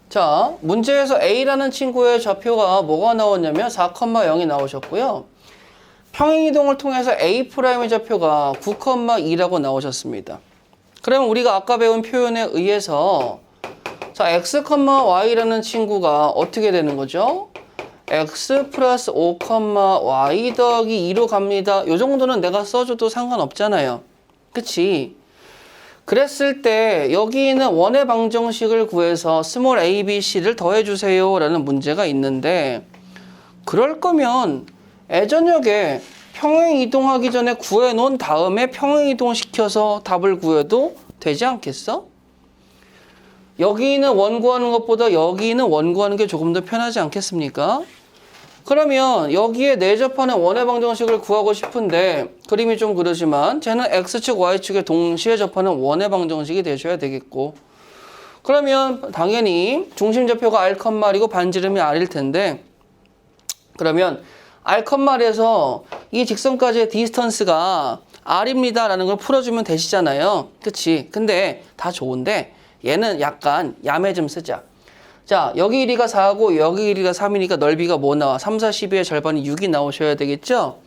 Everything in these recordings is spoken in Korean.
자, 문제에서 A라는 친구의 좌표가 뭐가 나왔냐면 4,0이 나오셨고요. 평행이동을 통해서 A'의 좌표가 9,2라고 나오셨습니다. 그러면 우리가 아까 배운 표현에 의해서 자, x, y라는 친구가 어떻게 되는 거죠? x 플러스 5, y 더하기 2로 갑니다. 이 정도는 내가 써줘도 상관없잖아요. 그치? 그랬을 때 여기 있는 원의 방정식을 구해서 스몰 a, b, c를 더해주세요 라는 문제가 있는데 그럴 거면 예전역에 평행이동하기 전에 구해놓은 다음에 평행이동시켜서 답을 구해도 되지 않겠어? 여기 있는 원 구하는 것보다 여기 있는 원 구하는 게 조금 더 편하지 않겠습니까? 그러면 여기에 내접하는 원의 방정식을 구하고 싶은데 그림이 좀 그러지만 쟤는 x축, y축에 동시에 접하는 원의 방정식이 되셔야 되겠고 그러면 당연히 중심좌표가 r,r이고 반지름이 r일 텐데 그러면 r,r에서 이 직선까지의 디스턴스가 r입니다 라는 걸 풀어주면 되시잖아요. 그치? 근데 다 좋은데 얘는 약간 야매 좀 쓰자. 자, 여기 길이가 4고 여기 길이가 3이니까 넓이가 뭐 나와? 3, 4, 12의 절반이 6이 나오셔야 되겠죠?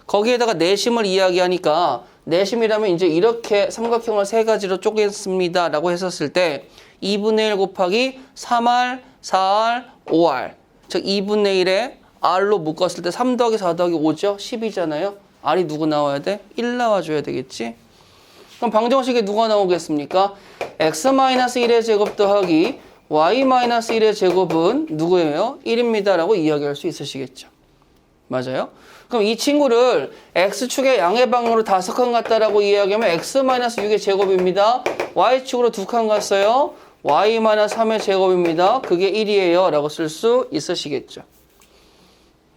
거기에다가 내심을 이야기하니까 내심이라면 이제 이렇게 삼각형을 세 가지로 쪼갰습니다 라고 했었을 때 2분의 1 곱하기 3r, 4r, 5r 즉 2분의 1에 r로 묶었을 때 3 더하기 4 더하기 5죠? 10이잖아요. r이 누구 나와야 돼? 1 나와줘야 되겠지? 그럼 방정식에 누가 나오겠습니까? x-1의 제곱 더하기 y-1의 제곱은 누구예요? 1입니다 라고 이야기할 수 있으시겠죠. 맞아요? 그럼 이 친구를 x축의 양의 방향으로 5칸 갔다라고 이야기하면 x-6의 제곱입니다. y축으로 2칸 갔어요. y-3의 제곱입니다. 그게 1이에요 라고 쓸 수 있으시겠죠.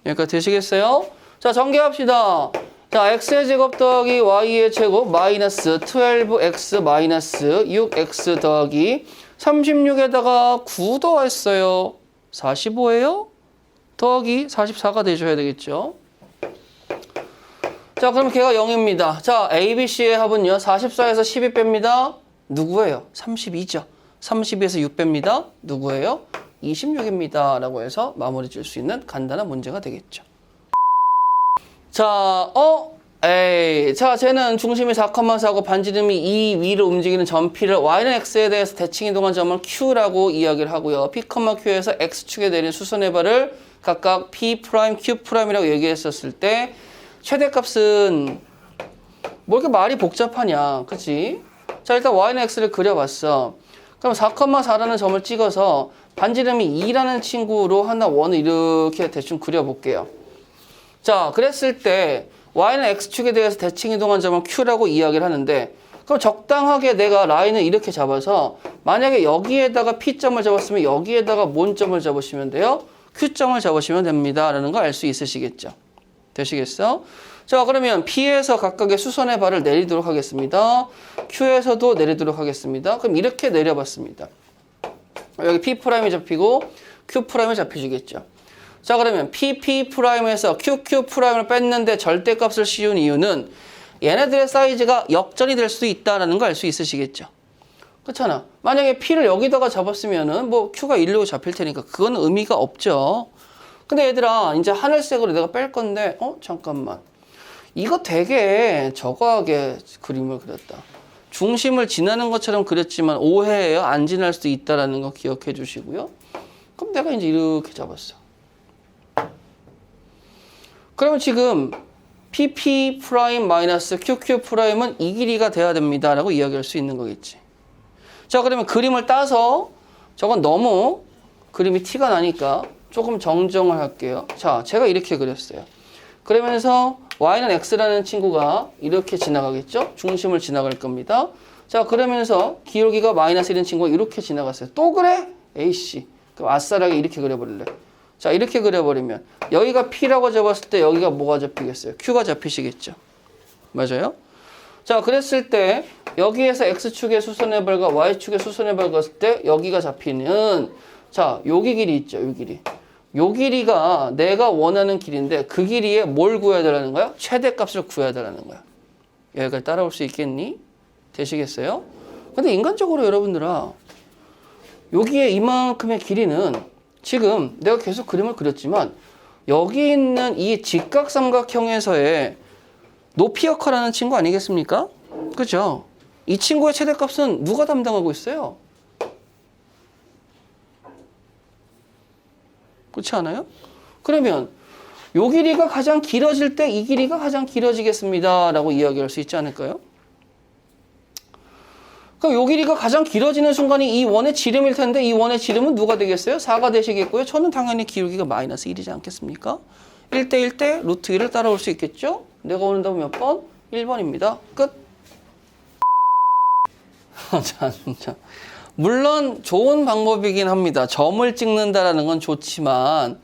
여기까지 되시겠어요? 자, 전개합시다. 자, x의 제곱 더하기 y의 제곱 마이너스 12x 마이너스 6x 더하기 36에다가 9 더했어요. 45예요? 더하기 44가 되셔야 되겠죠. 자, 그럼 걔가 0입니다. 자, A, B, C의 합은요. 44에서 12 뺍니다. 누구예요? 32죠. 32에서 6 뺍니다. 누구예요? 26입니다. 라고 해서 마무리 줄 수 있는 간단한 문제가 되겠죠. 자, 자, 쟤는 중심이 4,4고 반지름이 2 위로 움직이는 점 P를 Y는 X에 대해서 대칭 이동한 점을 Q라고 이야기를 하고요. P, Q에서 X축에 내린 수선의 발을 각각 P', Q'이라고 얘기했었을 때 최대값은 뭐 이렇게 말이 복잡하냐, 그치? 자, 일단 Y는 X를 그려봤어. 그럼 4,4라는 점을 찍어서 반지름이 2라는 친구로 하나 원을 이렇게 대충 그려볼게요. 자, 그랬을 때 y는 x축에 대해서 대칭 이동한 점을 q라고 이야기를 하는데 그럼 적당하게 내가 라인을 이렇게 잡아서 만약에 여기에다가 p점을 잡았으면 여기에다가 뭔 점을 잡으시면 돼요? q점을 잡으시면 됩니다 라는 거 알 수 있으시겠죠? 되시겠어? 자, 그러면 p에서 각각의 수선의 발을 내리도록 하겠습니다. q에서도 내리도록 하겠습니다. 그럼 이렇게 내려봤습니다. 여기 p'이 잡히고 q'이 잡히시겠죠? 자, 그러면 P''에서 QQ'을 뺐는데 절대값을 씌운 이유는 얘네들의 사이즈가 역전이 될 수도 있다는 걸 알 수 있으시겠죠. 그렇잖아. 만약에 P를 여기다가 잡았으면은 뭐 Q가 1로 잡힐 테니까 그건 의미가 없죠. 근데 얘들아, 이제 하늘색으로 내가 뺄 건데, 잠깐만. 이거 되게 저거하게 그림을 그렸다. 중심을 지나는 것처럼 그렸지만 오해예요. 안 지날 수도 있다는 거 기억해 주시고요. 그럼 내가 이제 이렇게 잡았어. 그러면 지금 PP'-QQ'은 이 길이가 돼야 됩니다 라고 이야기할 수 있는 거겠지. 자, 그러면 그림을 따서 저건 너무 그림이 티가 나니까 조금 정정을 할게요. 자, 제가 이렇게 그렸어요. 그러면서 y는 x라는 친구가 이렇게 지나가겠죠? 중심을 지나갈 겁니다. 자, 그러면서 기울기가 마이너스 1인 친구가 이렇게 지나갔어요. 또 그래? 에이씨. 그럼 아싸라게 이렇게 그려버릴래. 자, 이렇게 그려버리면 여기가 P라고 잡았을 때 여기가 뭐가 잡히겠어요? Q가 잡히시겠죠. 맞아요? 자, 그랬을 때 여기에서 X축의 수선의 발과 Y축의 수선의 발 갔을 때 여기가 잡히는 자, 여기 길이 있죠. 요 길이. 요 길이가 내가 원하는 길인데 그 길이에 뭘 구해야 되라는 거야? 최대값을 구해야 되라는 거야. 여기까지 따라올 수 있겠니? 되시겠어요? 근데 인간적으로 여러분들아 여기에 이만큼의 길이는 지금 내가 계속 그림을 그렸지만 여기 있는 이 직각삼각형에서의 높이 역할하는 친구 아니겠습니까? 그죠? 이 친구의 최대값은 누가 담당하고 있어요? 그렇지 않아요? 그러면 요 길이가 가장 길어질 때 이 길이가 가장 길어지겠습니다 라고 이야기할 수 있지 않을까요? 그럼 요 길이가 가장 길어지는 순간이 이 원의 지름일 텐데 이 원의 지름은 누가 되겠어요? 4가 되시겠고요. 저는 당연히 기울기가 마이너스 1이지 않겠습니까? 1대1 때 루트 1을 따라올 수 있겠죠? 내가 오는 답은 몇 번? 1번입니다. 끝. 자, 진짜. 물론 좋은 방법이긴 합니다. 점을 찍는다라는 건 좋지만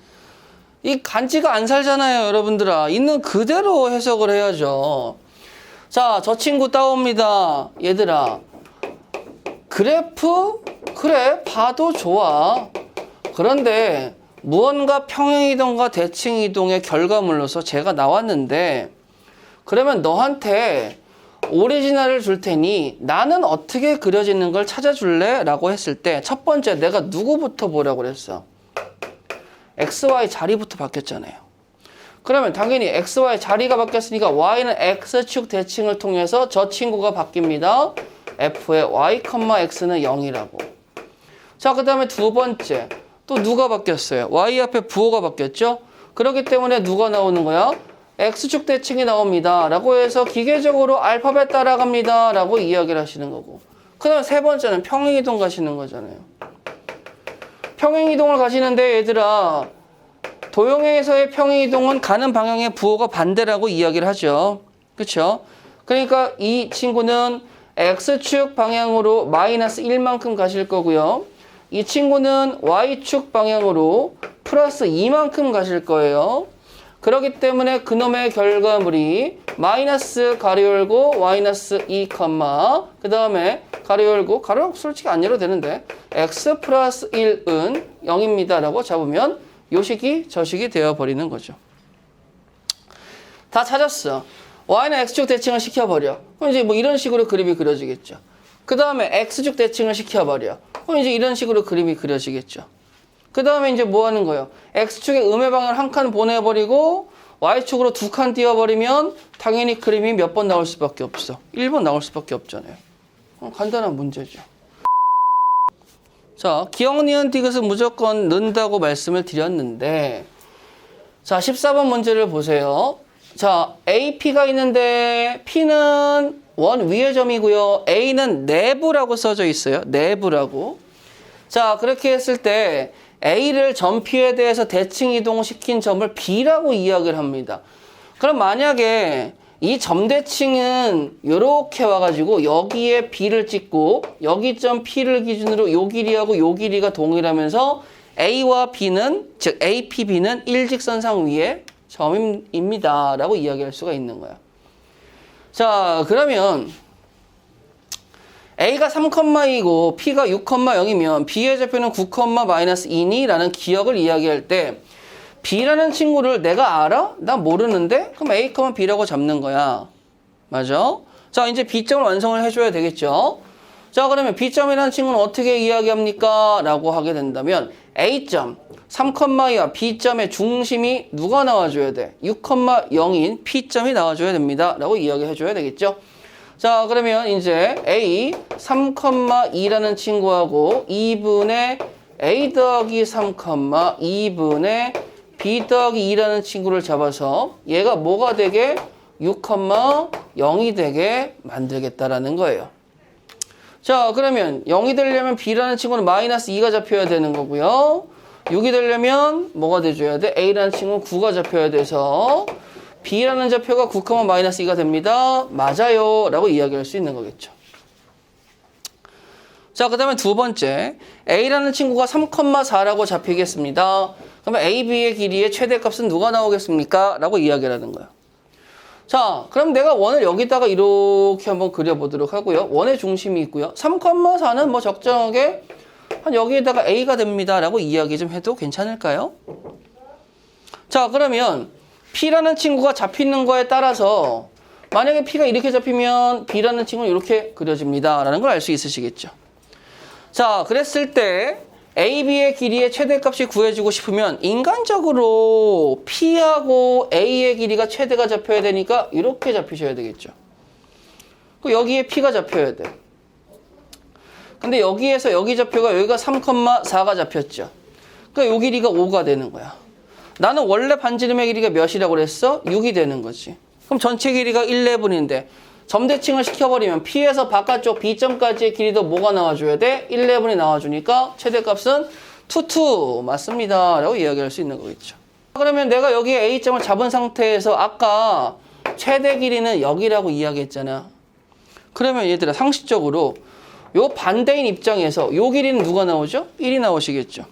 이 간지가 안 살잖아요, 여러분들아. 있는 그대로 해석을 해야죠. 자, 저 친구 따옵니다. 얘들아. 그래프? 그래, 봐도 좋아. 그런데 무언가 평행이동과 대칭이동의 결과물로서 제가 나왔는데 그러면 너한테 오리지널을 줄 테니 나는 어떻게 그려지는 걸 찾아줄래? 라고 했을 때 첫 번째 내가 누구부터 보라고 그랬어? XY 자리부터 바뀌었잖아요. 그러면 당연히 XY 자리가 바뀌었으니까 Y는 X축 대칭을 통해서 저 친구가 바뀝니다. F의 Y, X는 0이라고. 자, 그 다음에 두 번째. 또 누가 바뀌었어요? Y 앞에 부호가 바뀌었죠? 그렇기 때문에 누가 나오는 거야? X축 대칭이 나옵니다. 라고 해서 기계적으로 알파벳 따라갑니다. 라고 이야기를 하시는 거고. 그 다음에 세 번째는 평행이동 가시는 거잖아요. 평행이동을 가시는데 얘들아, 도형에서의 평행이동은 가는 방향의 부호가 반대라고 이야기를 하죠. 그렇죠? 그러니까 이 친구는 X축 방향으로 마이너스 1만큼 가실 거고요. 이 친구는 Y축 방향으로 플러스 2만큼 가실 거예요. 그렇기 때문에 그놈의 결과물이 마이너스 가로 열고 마이너스 2, 그 다음에 가로 열고 가로 열고 솔직히 안 열어도 되는데 X 플러스 1은 0입니다 라고 잡으면 요식이 저식이 되어버리는 거죠. 다 찾았어. Y는 X축 대칭을 시켜버려. 그럼 이제 뭐 이런 식으로 그림이 그려지겠죠. 그 다음에 X축 대칭을 시켜버려. 그럼 이제 이런 식으로 그림이 그려지겠죠. 그 다음에 이제 뭐 하는 거예요? X축의 음의 방향을 한 칸 보내버리고 Y축으로 두 칸 띄워버리면 당연히 그림이 몇 번 나올 수밖에 없어. 1번 나올 수밖에 없잖아요. 간단한 문제죠. 자, 기억, 니은, 디귿은 무조건 넣는다고 말씀을 드렸는데 자, 14번 문제를 보세요. 자, AP가 있는데 P는 원 위의 점이고요. A는 내부라고 써져 있어요. 내부라고. 자, 그렇게 했을 때 A를 점 P에 대해서 대칭 이동시킨 점을 B라고 이야기를 합니다. 그럼 만약에 이 점 대칭은 이렇게 와가지고 여기에 B를 찍고 여기 점 P를 기준으로 요 길이하고 요 길이가 동일하면서 A와 B는 즉 AP, B는 일직선상 위에 점입니다 라고 이야기할 수가 있는 거야. 자, 그러면 A가 3,2이고 P가 6,0이면 B의 좌표는 9,-2니? 라는 기억을 이야기할 때 B라는 친구를 내가 알아? 나 모르는데? 그럼 A, B라고 잡는 거야. 맞아? 자, 이제 B점을 완성을 해줘야 되겠죠? 자, 그러면 B점이라는 친구는 어떻게 이야기합니까? 라고 하게 된다면 A점, 3,2와 B점의 중심이 누가 나와줘야 돼? 6,0인 P점이 나와줘야 됩니다. 라고 이야기해줘야 되겠죠? 자, 그러면 이제 A 3,2라는 친구하고 2분의 A 더하기 3,2분의 B 더하기 2라는 친구를 잡아서 얘가 뭐가 되게 6,0이 되게 만들겠다라는 거예요. 자, 그러면 0이 되려면 B라는 친구는 마이너스 2가 잡혀야 되는 거고요. 6이 되려면 뭐가 돼줘야 돼? A라는 친구는 9가 잡혀야 돼서 B라는 좌표가 9,-2가 됩니다. 맞아요. 라고 이야기할 수 있는 거겠죠. 자, 그 다음에 두 번째. A라는 친구가 3,4라고 잡히겠습니다. 그러면 AB의 길이의 최대값은 누가 나오겠습니까? 라고 이야기를 하는 거예요. 자, 그럼 내가 원을 여기다가 이렇게 한번 그려보도록 하고요. 원의 중심이 있고요. 3,4는 뭐 적정하게 한 여기에다가 A가 됩니다. 라고 이야기 좀 해도 괜찮을까요? 자, 그러면 P라는 친구가 잡히는 거에 따라서 만약에 P가 이렇게 잡히면 B라는 친구는 이렇게 그려집니다. 라는 걸 알 수 있으시겠죠. 자, 그랬을 때 AB의 길이의 최대값이 구해주고 싶으면 인간적으로 P하고 A의 길이가 최대가 잡혀야 되니까 이렇게 잡히셔야 되겠죠. 여기에 P가 잡혀야 돼. 근데 여기에서 여기 좌표가 여기가 3,4가 잡혔죠. 그러니까 요 길이가 5가 되는 거야. 나는 원래 반지름의 길이가 몇이라고 그랬어? 6이 되는 거지. 그럼 전체 길이가 11인데 점대칭을 시켜버리면 P에서 바깥쪽 B점까지의 길이도 뭐가 나와줘야 돼? 11이 나와주니까 최대값은 2 맞습니다 라고 이야기할 수 있는 거겠죠. 그러면 내가 여기에 A점을 잡은 상태에서 아까 최대 길이는 여기라고 이야기했잖아. 그러면 얘들아 상식적으로 요 반대인 입장에서 요 길이는 누가 나오죠? 1이 나오시겠죠.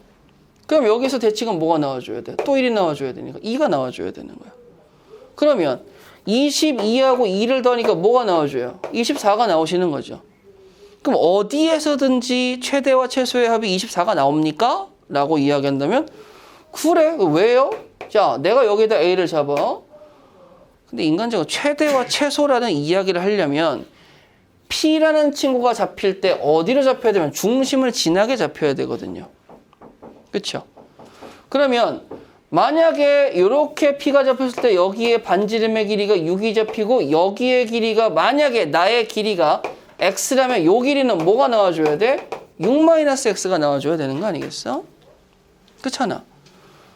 그럼 여기서 대칭은 뭐가 나와줘야 돼? 또 1이 나와줘야 되니까 2가 나와줘야 되는 거야. 그러면 22하고 2를 더하니까 뭐가 나와줘요? 24가 나오시는 거죠. 그럼 어디에서든지 최대와 최소의 합이 24가 나옵니까? 라고 이야기한다면 그래, 왜요? 자, 내가 여기다 A를 잡아. 근데 인간적으로 최대와 최소라는 이야기를 하려면 P라는 친구가 잡힐 때 어디로 잡혀야 되면 중심을 지나게 잡혀야 되거든요. 그렇죠? 그러면 만약에 이렇게 P가 잡혔을 때 여기에 반지름의 길이가 6이 잡히고 여기의 길이가 만약에 나의 길이가 X라면 요 길이는 뭐가 나와줘야 돼? 6-X가 나와줘야 되는 거 아니겠어? 그렇잖아.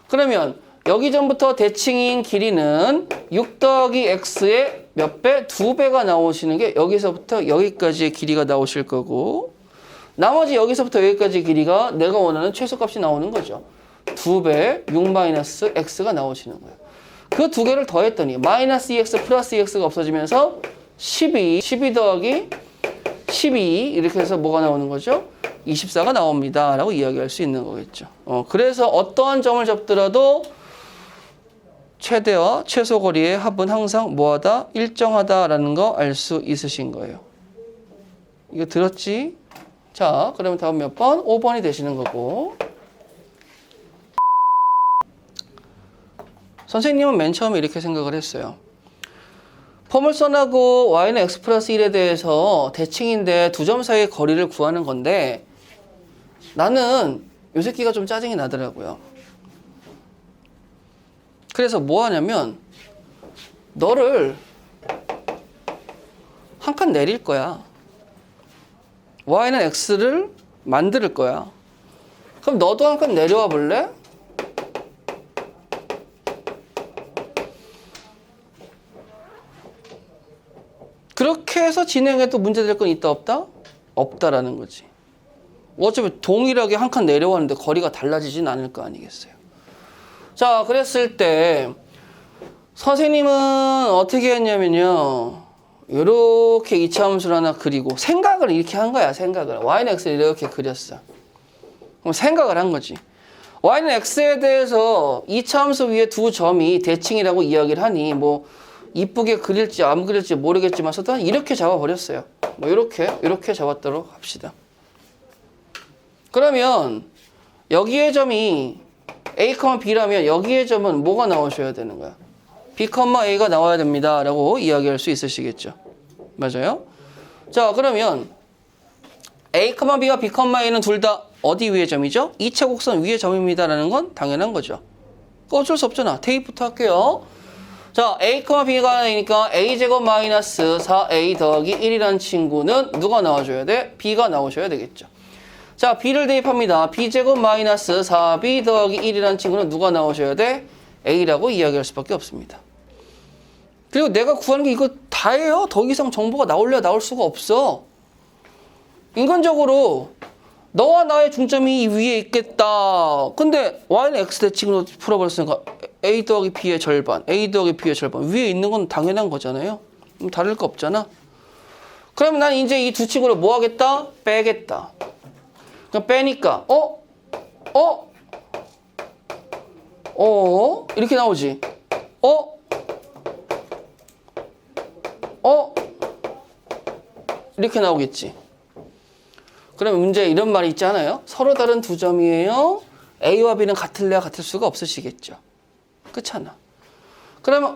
그러면 여기 전부터 대칭인 길이는 6 더하기 X의 몇 배? 2배가 나오시는 게 여기서부터 여기까지의 길이가 나오실 거고 나머지 여기서부터 여기까지의 길이가 내가 원하는 최소값이 나오는 거죠. 2배 6-X가 나오시는 거예요. 그 두 개를 더했더니 마이너스 2X 플러스 2X가 없어지면서 12 더하기 12 이렇게 해서 뭐가 나오는 거죠? 24가 나옵니다 라고 이야기할 수 있는 거겠죠. 그래서 어떠한 점을 잡더라도 최대와 최소 거리의 합은 항상 뭐하다? 일정하다라는 거 알 수 있으신 거예요. 이거 들었지? 자, 그러면 다음 몇 번? 5번이 되시는 거고. 선생님은 맨 처음에 이렇게 생각을 했어요. 포물선하고 y는 x 플러스 1에 대해서 대칭인데 두 점 사이의 거리를 구하는 건데 나는 요 새끼가 좀 짜증이 나더라고요. 그래서 뭐 하냐면 너를 한 칸 내릴 거야. y는 x를 만들 거야. 그럼 너도 한 칸 내려와 볼래? 그렇게 해서 진행해도 문제될 건 있다 없다? 없다라는 거지. 어차피 동일하게 한 칸 내려왔는데 거리가 달라지진 않을 거 아니겠어요. 자, 그랬을 때 선생님은 어떻게 했냐면요. 이렇게 이차함수를 하나 그리고 생각을 이렇게 한 거야. 생각을. y는 x를 이렇게 그렸어. 그럼 생각을 한 거지. y는 x에 대해서 이차함수 위에 두 점이 대칭이라고 이야기를 하니 뭐 이쁘게 그릴지 안 그릴지 모르겠지만 서도 이렇게 잡아버렸어요. 뭐 이렇게 잡았도록 합시다. 그러면 여기의 점이 A, B라면 여기의 점은 뭐가 나오셔야 되는 거야? B, A가 나와야 됩니다 라고 이야기할 수 있으시겠죠. 맞아요? 자, 그러면 A, B가 B, A는 둘 다 어디 위의 점이죠? 2차 곡선 위의 점입니다 라는 건 당연한 거죠. 어쩔 수 없잖아. 대입부터 할게요. 자, A, B가 되니까 A제곱 마이너스 4A 더하기 1이라는 친구는 누가 나와줘야 돼? B가 나오셔야 되겠죠. 자, B를 대입합니다. B제곱 마이너스 4B 더하기 1이라는 친구는 누가 나오셔야 돼? A라고 이야기할 수밖에 없습니다. 그리고 내가 구하는 게 이거 다예요. 더 이상 정보가 나올래 나올 수가 없어. 인간적으로 너와 나의 중점이 이 위에 있겠다. 근데 y는 x 대칭으로 풀어버렸으니까 a 더하기 b의 절반, a 더하기 b의 절반. 위에 있는 건 당연한 거잖아요. 다를 거 없잖아. 그러면 난 이제 이 두 친구를 뭐 하겠다? 빼겠다. 그럼 빼니까 이렇게 나오지. 이렇게 나오겠지. 그러면 문제에 이런 말이 있지 않아요? 서로 다른 두 점이에요. A와 B는 같을래야 같을 수가 없으시겠죠. 그렇잖아. 그러면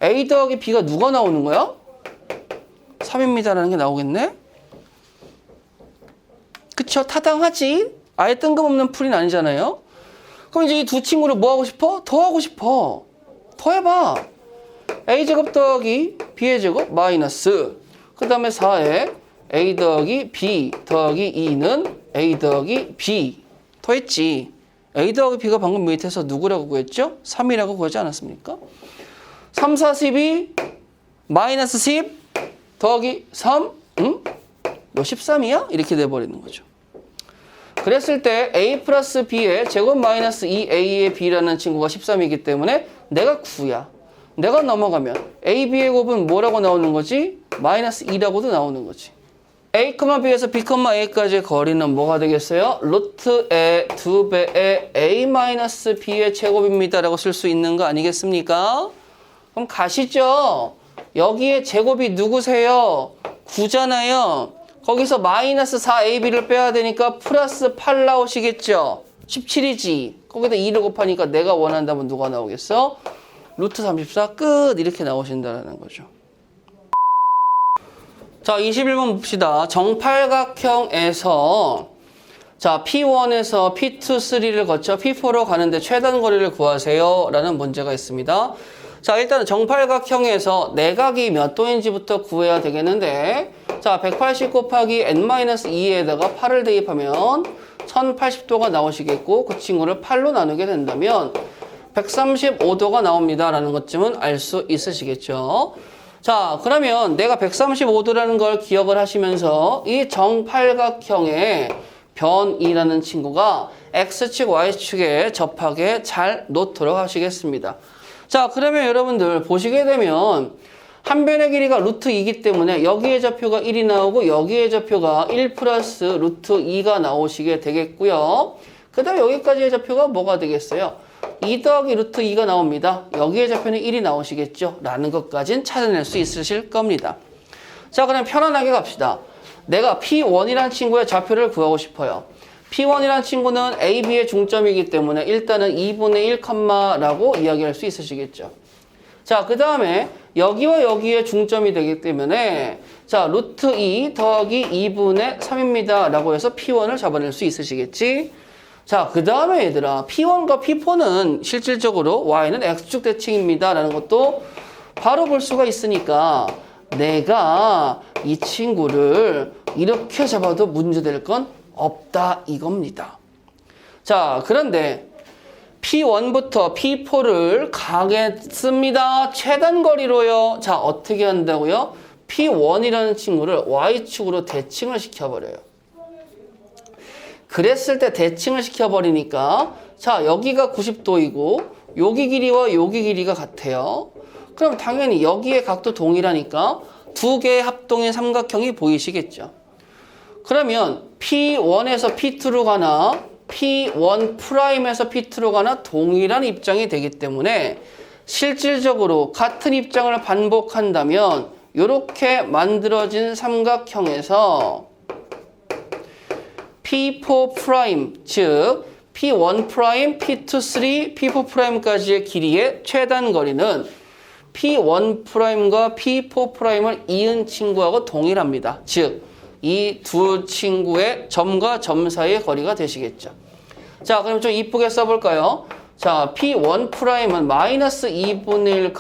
A 더하기 B가 누가 나오는 거야? 3입니다라는 게 나오겠네. 그쵸? 타당하지? 아예 뜬금없는 풀이는 아니잖아요. 그럼 이제 이 두 친구를 뭐 하고 싶어? 더하고 싶어. 더해봐. a제곱 더하기 b의 제곱 마이너스 그 다음에 4에 a 더하기 b 더하기 2는 a 더하기 b 더했지. a 더하기 b가 방금 밑에서 누구라고 구했죠? 3이라고 구하지 않았습니까? 3, 4, 12 마이너스 10 더하기 3 응? 너 13이야? 이렇게 돼버리는 거죠. 그랬을 때 a 플러스 b의 제곱 마이너스 2a의 b라는 친구가 13이기 때문에 내가 9야. 내가 넘어가면 a, b의 곱은 뭐라고 나오는 거지? 마이너스 2라고도 나오는 거지. a, b에서 b, a까지의 거리는 뭐가 되겠어요? 루트의 2배의 a 마이너스 b의 제곱입니다 라고 쓸 수 있는 거 아니겠습니까? 그럼 가시죠. 여기에 제곱이 누구세요? 9잖아요. 거기서 마이너스 4ab를 빼야 되니까 플러스 8 나오시겠죠? 17이지. 거기다 2를 곱하니까 내가 원한다면 누가 나오겠어? 루트 34 끝 이렇게 나오신다는 거죠. 자, 21번 봅시다. 정팔각형에서 자, P1에서 P2, 3를 거쳐 P4로 가는데 최단 거리를 구하세요 라는 문제가 있습니다. 자, 일단은 정팔각형에서 내각이 몇 도인지부터 구해야 되겠는데 자, 180 곱하기 n-2에다가 8을 대입하면 1080도가 나오시겠고 그 친구를 8로 나누게 된다면 135도가 나옵니다 라는 것쯤은 알 수 있으시겠죠. 자, 그러면 내가 135도라는 걸 기억을 하시면서 이 정팔각형의 변이라는 친구가 X축, Y축에 접하게 잘 놓도록 하시겠습니다. 자, 그러면 여러분들 보시게 되면 한 변의 길이가 루트 2이기 때문에 여기에 좌표가 1이 나오고 여기에 좌표가 1 플러스 루트 2가 나오시게 되겠고요. 그 다음에 여기까지의 좌표가 뭐가 되겠어요? 2 더하기 루트 2가 나옵니다. 여기에 좌표는 1이 나오시겠죠? 라는 것까지는 찾아낼 수 있으실 겁니다. 자, 그럼 편안하게 갑시다. 내가 P1이라는 친구의 좌표를 구하고 싶어요. P1이라는 친구는 A, B의 중점이기 때문에 일단은 2분의 1, 라고 이야기할 수 있으시겠죠. 자, 그 다음에 여기와 여기에 중점이 되기 때문에 자, 루트 2 더하기 2분의 3입니다. 라고 해서 P1을 잡아낼 수 있으시겠지? 자, 그 다음에 얘들아, P1과 P4는 실질적으로 Y는 X축 대칭입니다. 라는 것도 바로 볼 수가 있으니까 내가 이 친구를 이렇게 잡아도 문제될 건 없다 이겁니다. 자, 그런데 P1부터 P4를 가겠습니다. 최단 거리로요. 자, 어떻게 한다고요? P1이라는 친구를 Y축으로 대칭을 시켜버려요. 그랬을 때 대칭을 시켜버리니까 자, 여기가 90도이고 여기 길이와 여기 길이가 같아요. 그럼 당연히 여기에 각도 동일하니까 두 개의 합동의 삼각형이 보이시겠죠. 그러면 P1에서 P2로 가나 P1'에서 P2로 가나 동일한 입장이 되기 때문에 실질적으로 같은 입장을 반복한다면 이렇게 만들어진 삼각형에서 P4', 즉 P1', P2, 3, P4'까지의 길이의 최단 거리는 P1'과 P4'을 이은 친구하고 동일합니다. 즉, 이 두 친구의 점과 점 사이의 거리가 되시겠죠. 자, 그럼 좀 이쁘게 써볼까요? 자, P1'은 마이너스 2분의 1,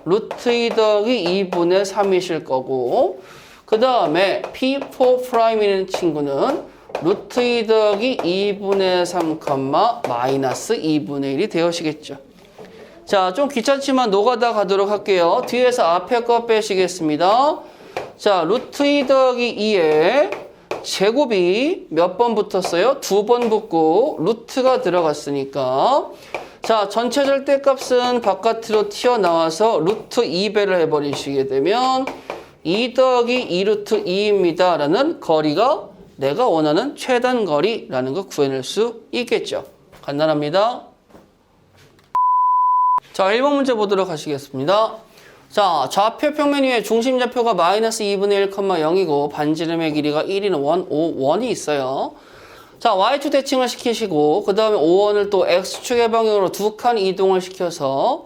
루트 2 더하기 2분의 3이실 거고 그 다음에 P4'이라는 친구는 루트 2 더하기 2분의 3, 마이너스 2분의 1이 되시겠죠. 자, 좀 귀찮지만 노가다 가도록 할게요. 뒤에서 앞에 거 빼시겠습니다. 자, 루트 2 더하기 2에 제곱이 몇 번 붙었어요? 2번 붙고 루트가 들어갔으니까 자, 전체 절대값은 바깥으로 튀어나와서 루트 2배를 해버리시게 되면 2 더하기 2루트 2입니다. 라는 거리가 내가 원하는 최단 거리라는 거 구해낼 수 있겠죠. 간단합니다. 자, 1번 문제 보도록 하시겠습니다. 자, 좌표 평면 위에 중심 좌표가 마이너스 2분의 1, 0이고 반지름의 길이가 1인 5원이 있어요. 자, Y축 대칭을 시키시고 그 다음에 5원을 또 X축의 방향으로 두 칸 이동을 시켜서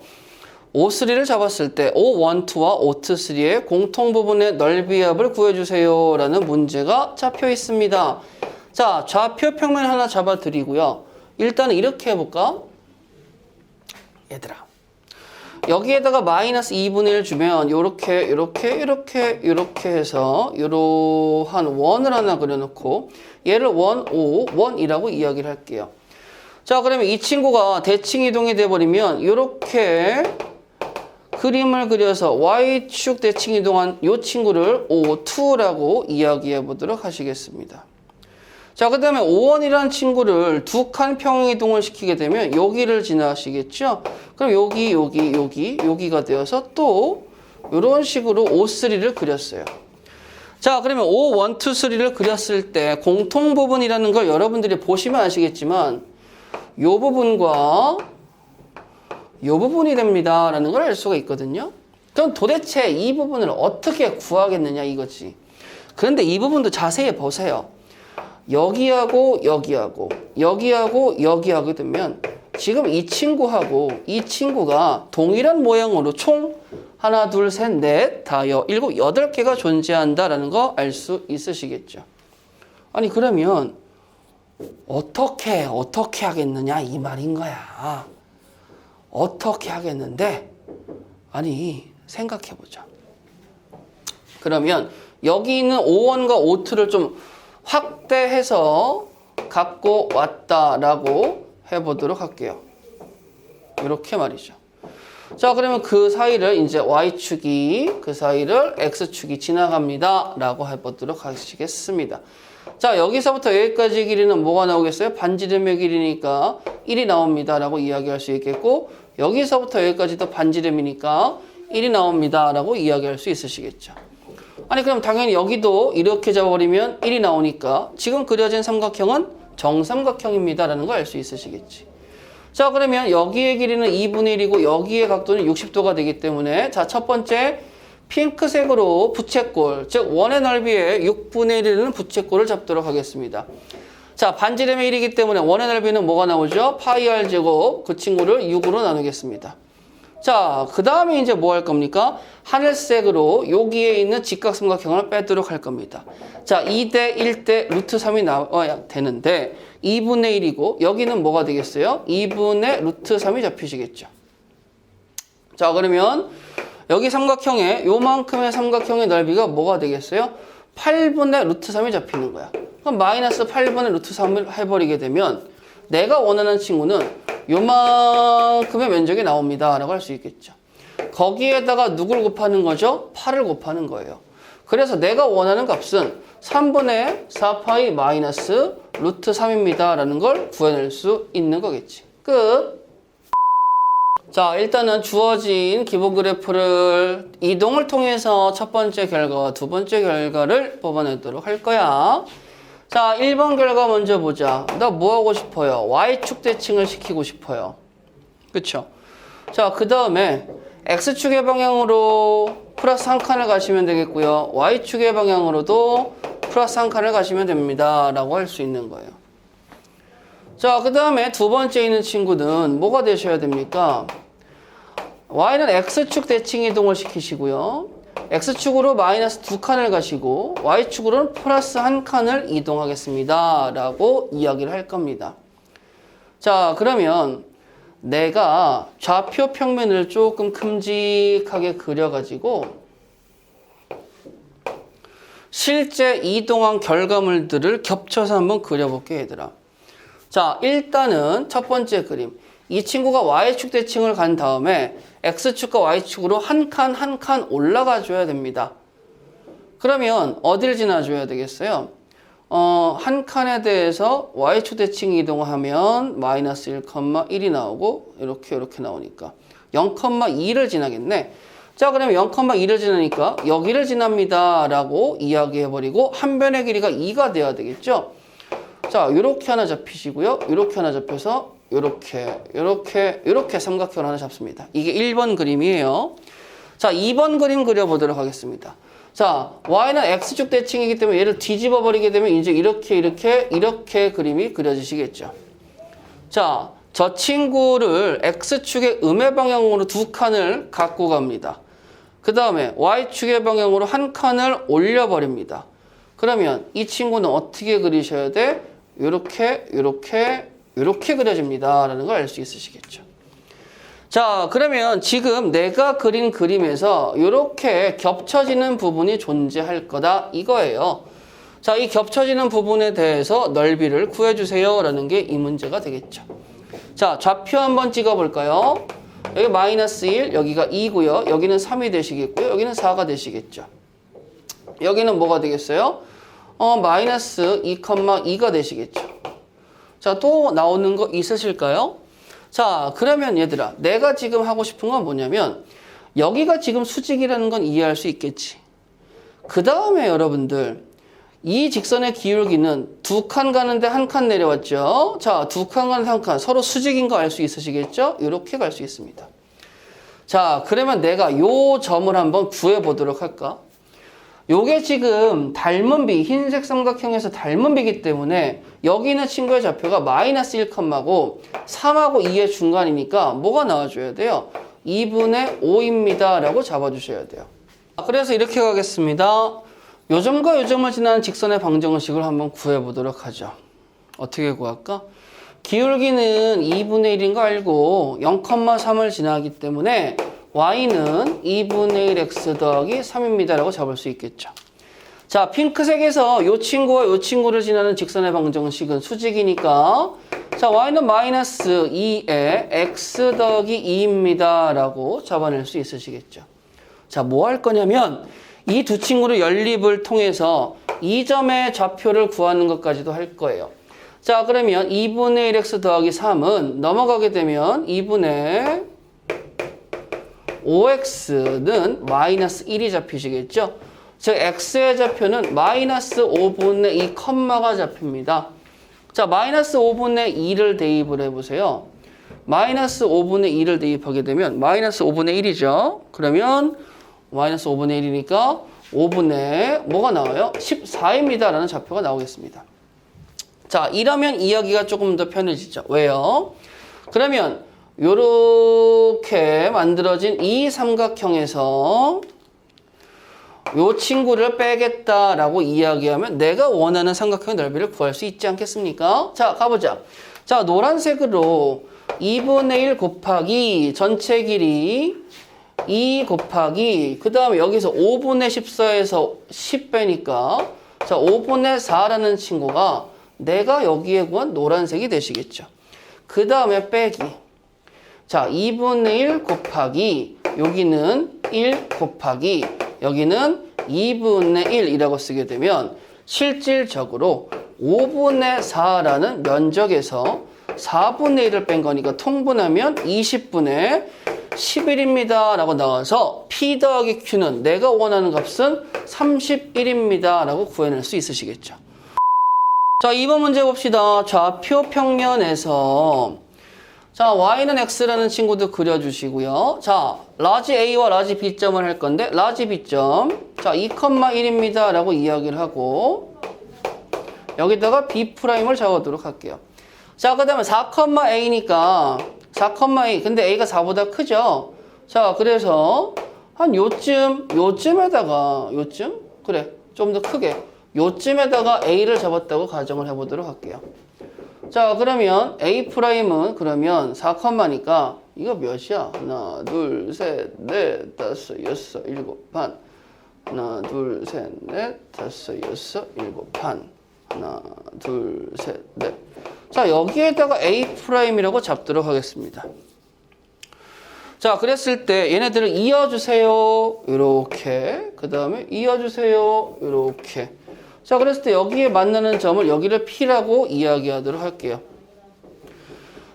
O3를 잡았을 때 O12와 O23의 공통 부분의 넓이 합을 구해주세요 라는 문제가 잡혀 있습니다. 자, 좌표 평면 하나 잡아드리고요. 일단은 이렇게 해볼까? 얘들아. 여기에다가 마이너스 2분의 1 주면 요렇게 해서 요러한 원을 하나 그려놓고 얘를 1, 5, 1이라고 이야기를 할게요. 자, 그러면 이 친구가 대칭 이동이 돼버리면 요렇게 그림을 그려서 Y축 대칭 이동한 요 친구를 O2라고 이야기해 보도록 하시겠습니다. 자, 그 다음에 O1이라는 친구를 두 칸 평행 이동을 시키게 되면 여기를 지나시겠죠? 그럼 여기가 되어서 또 이런 식으로 O3를 그렸어요. 자, 그러면 O1, 2, 3를 그렸을 때 공통 부분이라는 걸 여러분들이 보시면 아시겠지만 요 부분과 요 부분이 됩니다 라는 걸 알 수가 있거든요. 그럼 도대체 이 부분을 어떻게 구하겠느냐 이거지. 그런데 이 부분도 자세히 보세요. 여기하고 여기하고 되면 지금 이 친구하고 이 친구가 동일한 모양으로 총 하나, 둘, 셋, 넷, 다, 일곱, 8개가 존재한다라는 거 알 수 있으시겠죠. 아니 그러면 어떻게 하겠느냐 이 말인 거야. 어떻게 하겠는데 아니 생각해보자. 그러면 여기 있는 O1과 O2를 좀 확대해서 갖고 왔다라고 해보도록 할게요. 이렇게 말이죠. 자, 그러면 그 사이를 이제 Y축이 그 사이를 X축이 지나갑니다 라고 해보도록 하시겠습니다. 자, 여기서부터 여기까지 길이는 뭐가 나오겠어요? 반지름의 길이니까 1이 나옵니다 라고 이야기할 수 있겠고, 여기서부터 여기까지도 반지름이니까 1이 나옵니다 라고 이야기할 수 있으시겠죠. 아니 그럼 당연히 여기도 이렇게 잡아버리면 1이 나오니까 지금 그려진 삼각형은 정삼각형입니다 라는 걸 알 수 있으시겠지. 자, 그러면 여기의 길이는 2분의 1이고 여기의 각도는 60도가 되기 때문에 자, 첫 번째 핑크색으로 부채꼴, 즉 원의 넓이의 6분의 1을 부채꼴을 잡도록 하겠습니다. 자, 반지름의 1이기 때문에 원의 넓이는 뭐가 나오죠? 파이 r 제곱, 그 친구를 6으로 나누겠습니다. 자, 그 다음에 이제 뭐 할 겁니까? 하늘색으로 여기에 있는 직각삼각형을 빼도록 할 겁니다. 자, 2대 1대 루트 3이 나와야 되는데 2분의 1이고 여기는 뭐가 되겠어요? 2분의 루트 3이 잡히시겠죠. 자, 그러면 여기 삼각형의 요만큼의 삼각형의 넓이가 뭐가 되겠어요? 8분의 루트 3이 잡히는 거야. 그럼 마이너스 8분의 루트 3을 해버리게 되면 내가 원하는 친구는 요만큼의 면적이 나옵니다 라고 할 수 있겠죠. 거기에다가 누굴 곱하는 거죠? 8을 곱하는 거예요. 그래서 내가 원하는 값은 3분의 4파이 마이너스 루트 3입니다 라는 걸 구해낼 수 있는 거겠지. 끝. 자, 일단은 주어진 기본 그래프를 이동을 통해서 첫 번째 결과와 두 번째 결과를 뽑아내도록 할 거야. 자, 1번 결과 먼저 보자. 나 뭐 하고 싶어요? Y축 대칭을 시키고 싶어요. 그쵸? 자, 그 다음에 X축의 방향으로 플러스 한 칸을 가시면 되겠고요. Y축의 방향으로도 플러스 한 칸을 가시면 됩니다 라고 할 수 있는 거예요. 자, 그 다음에 두 번째 있는 친구는 뭐가 되셔야 됩니까? Y는 X축 대칭 이동을 시키시고요. X축으로 마이너스 2칸을 가시고 Y축으로는 플러스 1칸을 이동하겠습니다 라고 이야기를 할 겁니다. 자, 그러면 내가 좌표 평면을 조금 큼직하게 그려가지고 실제 이동한 결과물들을 겹쳐서 한번 그려볼게 얘들아. 자, 일단은 첫 번째 그림. 이 친구가 Y축 대칭을 간 다음에 X축과 Y축으로 한 칸 한 칸 올라가 줘야 됩니다. 그러면 어딜 지나줘야 되겠어요? 한 칸에 대해서 Y축 대칭 이동하면 마이너스 1,1이 나오고 이렇게 나오니까 0,2를 지나겠네. 자, 그러면 0,2를 지나니까 여기를 지납니다 라고 이야기해버리고 한 변의 길이가 2가 돼야 되겠죠. 자, 요렇게 하나 잡히시고요. 요렇게 하나 잡혀서 요렇게 삼각형을 하나 잡습니다. 이게 1번 그림이에요. 자, 2번 그림 그려보도록 하겠습니다. 자, Y는 X축 대칭이기 때문에 얘를 뒤집어 버리게 되면 이제 이렇게 그림이 그려지시겠죠. 자, 저 친구를 X축의 음의 방향으로 두 칸을 갖고 갑니다. 그 다음에 Y축의 방향으로 한 칸을 올려버립니다. 그러면 이 친구는 어떻게 그리셔야 돼? 요렇게 그려집니다 라는 걸 알 수 있으시겠죠. 자, 그러면 지금 내가 그린 그림에서 이렇게 겹쳐지는 부분이 존재할 거다 이거예요. 자, 이 겹쳐지는 부분에 대해서 넓이를 구해주세요 라는 게 이 문제가 되겠죠. 자, 좌표 한번 찍어볼까요? 여기 마이너스 1, 여기가 2고요. 여기는 3이 되시겠고요. 여기는 4가 되시겠죠. 여기는 뭐가 되겠어요? 마이너스 2,2가 되시겠죠. 자, 또 나오는 거 있으실까요? 자, 그러면 얘들아, 내가 지금 하고 싶은 건 뭐냐면 여기가 지금 수직이라는 건 이해할 수 있겠지. 그 다음에 여러분들 이 직선의 기울기는 2칸 가는데 1칸 내려왔죠. 자, 2칸 가는데 1칸 서로 수직인 거 알 수 있으시겠죠? 이렇게 갈 수 있습니다. 자, 그러면 내가 요 점을 한번 구해보도록 할까? 요게 지금 닮은 비, 흰색 삼각형에서 닮은 비이기 때문에 여기 있는 친구의 좌표가 마이너스 1컴마고 3하고 2의 중간이니까 뭐가 나와줘야 돼요? 2분의 5입니다 라고 잡아주셔야 돼요. 그래서 이렇게 가겠습니다. 요 점과 요 점을 지나는 직선의 방정식을 한번 구해보도록 하죠. 어떻게 구할까? 기울기는 2분의 1인 거 알고 0,3을 지나기 때문에 y는 2분의 1x 더하기 3입니다 라고 잡을 수 있겠죠. 자, 핑크색에서 요 친구와 요 친구를 지나는 직선의 방정식은 수직이니까 자, y는 마이너스 2에 x 더하기 2입니다 라고 잡아낼 수 있으시겠죠. 자, 뭐 할 거냐면 이 두 친구를 연립을 통해서 이 점의 좌표를 구하는 것까지도 할 거예요. 자, 그러면 2분의 1x 더하기 3은 넘어가게 되면 2분의 5x는 마이너스 1이 잡히시겠죠? 즉 x의 좌표는 마이너스 5분의 2 컴마가 잡힙니다. 자, 마이너스 5분의 2를 대입을 해보세요. 마이너스 5분의 2를 대입하게 되면 마이너스 5분의 1이죠. 그러면 마이너스 5분의 1이니까 5분의 뭐가 나와요? 14입니다 라는 좌표가 나오겠습니다. 자, 이러면 이야기가 조금 더 편해지죠. 왜요? 그러면 요렇게 만들어진 이 삼각형에서 요 친구를 빼겠다라고 이야기하면 내가 원하는 삼각형의 넓이를 구할 수 있지 않겠습니까? 자, 가보자. 자, 노란색으로 2분의 1 곱하기 전체 길이 2 곱하기 그 다음에 여기서 5분의 14에서 10 빼니까 자, 5분의 4라는 친구가 내가 여기에 구한 노란색이 되시겠죠. 그 다음에 빼기. 자, 2분의 1 곱하기 여기는 1 곱하기 여기는 2분의 1이라고 쓰게 되면 실질적으로 5분의 4라는 면적에서 4분의 1을 뺀 거니까 통분하면 20분의 11입니다 라고 나와서 P 더하기 Q는 내가 원하는 값은 31입니다 라고 구해낼 수 있으시겠죠. 자, 2번 문제 봅시다. 좌표 평면에서 자, y는 x라는 친구도 그려주시고요. 자, 라지 a와 라지 b점을 할 건데 라지 b점 자, 2,1입니다 라고 이야기를 하고 여기다가 b'을 적어두도록 할게요. 자, 그 다음에 4,a니까 4,a 근데 a가 4보다 크죠? 자, 그래서 한 요쯤에다가 요쯤? 그래, 좀 더 크게 요쯤에다가 a를 잡았다고 가정을 해보도록 할게요. 자, 그러면 A'은 그러면 4컴마니까 이거 몇이야? 하나, 둘, 셋, 넷, 다섯, 여섯, 일곱, 반. 하나, 둘, 셋, 넷, 다섯, 여섯, 일곱, 반. 하나, 둘, 셋, 넷. 자, 여기에다가 A'이라고 잡도록 하겠습니다. 자, 그랬을 때 얘네들을 이어주세요. 이렇게. 그 다음에 이어주세요. 이렇게. 자, 그랬을 때 여기에 만나는 점을 여기를 P라고 이야기하도록 할게요.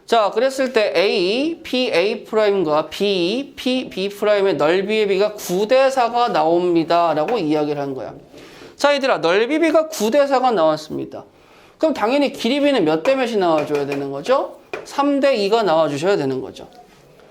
자, 그랬을 때 A, PA'과 B, PB'의 넓이의 비가 9대4가 나옵니다 라고 이야기를 한 거야. 자, 얘들아, 넓이 비가 9대4가 나왔습니다. 그럼 당연히 길이 비는 몇 대 몇이 나와줘야 되는 거죠? 3대2가 나와주셔야 되는 거죠.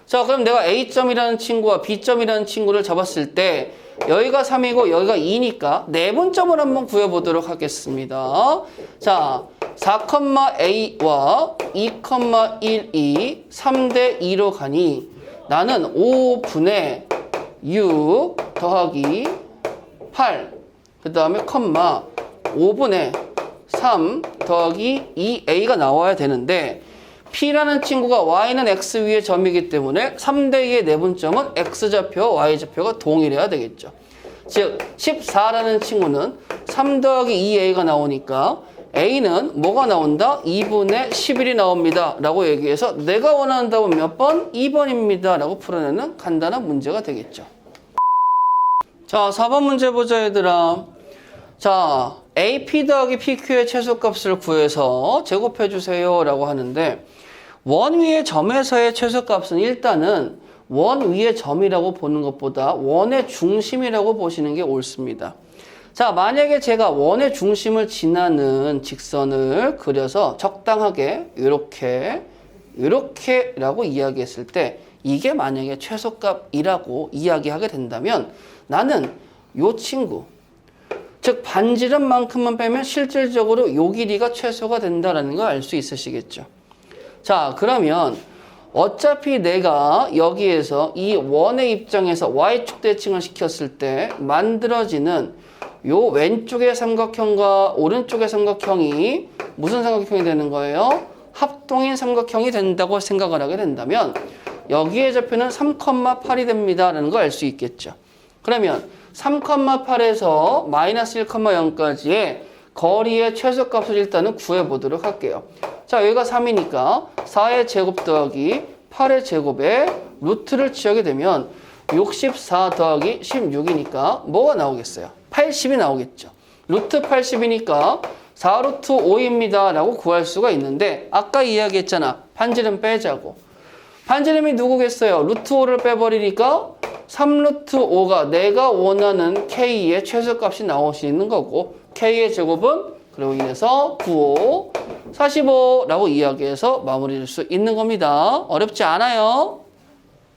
자, 그럼 내가 A점이라는 친구와 B점이라는 친구를 잡았을 때 여기가 3이고 여기가 2니까 내분점을 한번 구해보도록 하겠습니다. 자, 4,a와 2,1이 3대2로 가니 나는 5분의 6 더하기 8 그 다음에 컴마 5분의 3 더하기 2a가 나와야 되는데 P라는 친구가 Y는 X 위의 점이기 때문에 3대 2의 내분점은 X좌표와 Y좌표가 동일해야 되겠죠. 즉 14라는 친구는 3 더하기 2a가 나오니까 a는 뭐가 나온다? 2분의 11이 나옵니다 라고 얘기해서 내가 원하는 답은 몇 번? 2번입니다 라고 풀어내는 간단한 문제가 되겠죠. 자, 4번 문제 보자 얘들아. 자, AP 더하기 PQ의 최소값을 구해서 제곱해 주세요 라고 하는데 원 위의 점에서의 최소값은 일단은 원 위의 점이라고 보는 것보다 원의 중심이라고 보시는 게 옳습니다. 자, 만약에 제가 원의 중심을 지나는 직선을 그려서 적당하게 이렇게라고 이야기했을 때 이게 만약에 최소값이라고 이야기하게 된다면 나는 요 친구 즉 반지름만큼만 빼면 실질적으로 요 길이가 최소가 된다는 걸 알 수 있으시겠죠. 자, 그러면 어차피 내가 여기에서 이 원의 입장에서 Y축 대칭을 시켰을 때 만들어지는 요 왼쪽의 삼각형과 오른쪽의 삼각형이 무슨 삼각형이 되는 거예요? 합동인 삼각형이 된다고 생각을 하게 된다면 여기에 좌표는 3,8이 됩니다 라는 걸 알 수 있겠죠. 그러면 3,8에서 마이너스 1,0까지의 거리의 최소값을 일단은 구해보도록 할게요. 자, 여기가 3이니까 4의 제곱 더하기 8의 제곱에 루트를 취하게 되면 64 더하기 16이니까 뭐가 나오겠어요? 80이 나오겠죠. 루트 80이니까 4루트 5입니다 라고 구할 수가 있는데 아까 이야기했잖아. 반지름 빼자고. 반지름이 누구겠어요? 루트 5를 빼버리니까 3루트 5가 내가 원하는 K의 최소값이 나올 수 있는 거고 K의 제곱은 그로 인해서 95, 45라고 이야기해서 마무리할 수 있는 겁니다. 어렵지 않아요.